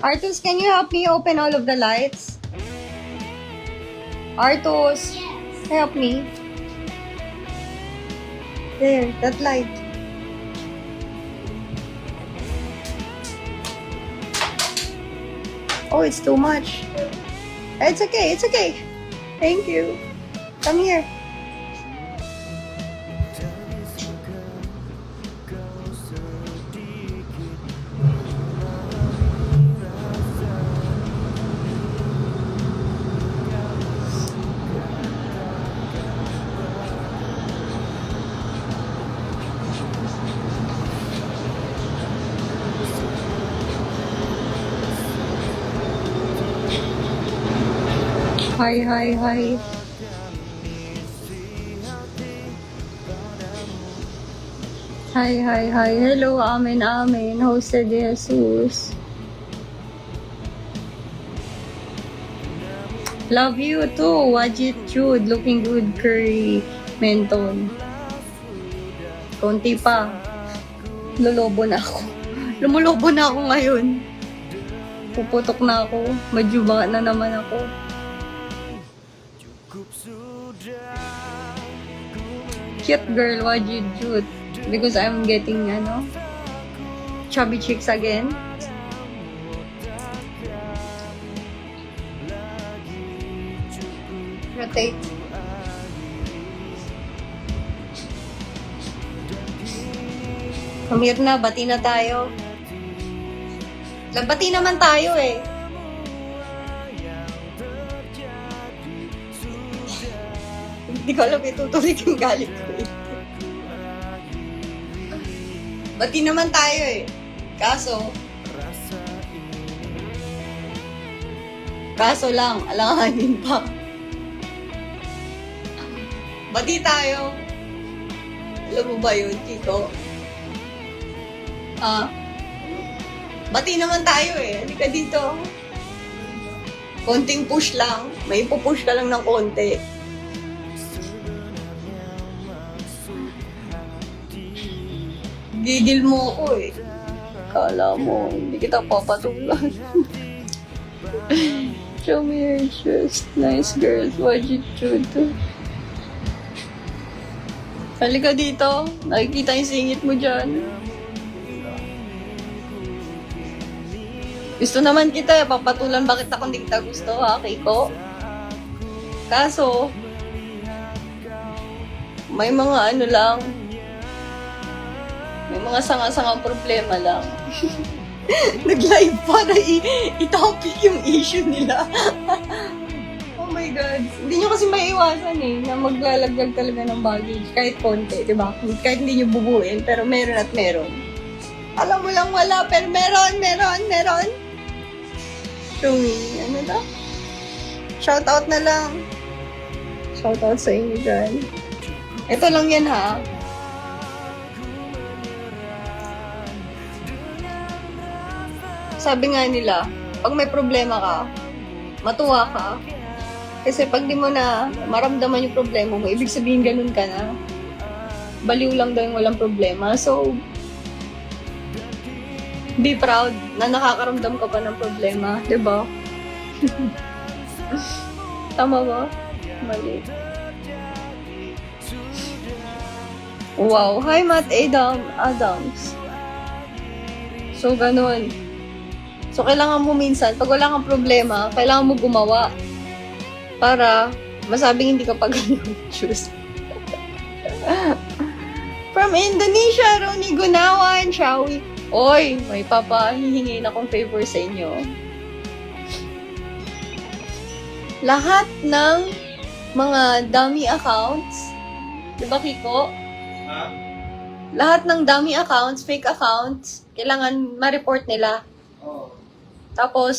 Artus, can you help me open all of the lights? Artus, help me. There, that light. Oh, it's too much. It's okay, it's okay. Thank you. Come here. Hi, hi, hi. Hi, hi, hi. Hello, amen, amen. Jose de Jesus. Love you too. Wajit Jude. Looking good, Curry. Menton. Konti pa. Lolobo na ako. Lumulobo na ako ngayon. Puputok na ako. Madyuba na naman ako. Cute girl, Wajid Jude. Because I'm getting, chubby cheeks again. Rotate. Kamir na, bati na tayo. Lagbati naman tayo eh. Hindi ko alam itutuloy yung galit ko eh. Bati naman tayo eh. Kaso lang, alanganin pa. Bati tayo. Alam mo ba yun, Kiko? Bati naman tayo eh. Halika dito. Konting push lang. May pupush ka lang ng konti. Gigil mo ako eh. Kala mo, hindi kita papatulan. Show me your interest. Nice girls. Wajit Jude. Halika dito. Nakikita yung singit mo dyan. Gusto naman kita, papatulan bakit ako hindi kita gusto, ha, Kiko? Kaso, may mga lang, may mga sanga-sangang problema lang. Nag-live para i-topic yung issue nila. Oh my God. Hindi nyo kasi maiiwasan eh, na maglalaglag talaga ng baggage, kahit konti, di ba? Kahit hindi nyo bubuin, pero meron at meron. Alam mo lang wala, pero meron. Show me, ano daw? Shoutout na lang. Shoutout sa inyo dyan. Ito lang yan ha. Sabi nga nila, pag may problema ka, matuwa ka. Kasi pag di mo na maramdaman yung problema mo, ibig sabihin ganun ka na. Baliw lang daw yung walang problema. So, be proud na nakakaramdam ka pa ng problema, di ba? Tama ba? Mali. Wow. Hi, Matt Adams. So, ganun. So, kailangan mo minsan, pag wala kang problema, kailangan mo gumawa para masabing hindi ka pa ganun. Choose. From Indonesia, Ronnie Gunawan, Shawi. Oy, may papahihingin akong favor sa inyo. Lahat ng mga dummy accounts, di ba, Kiko? Ha? Lahat ng dummy accounts, fake accounts, kailangan ma-report nila. Oh. Tapos,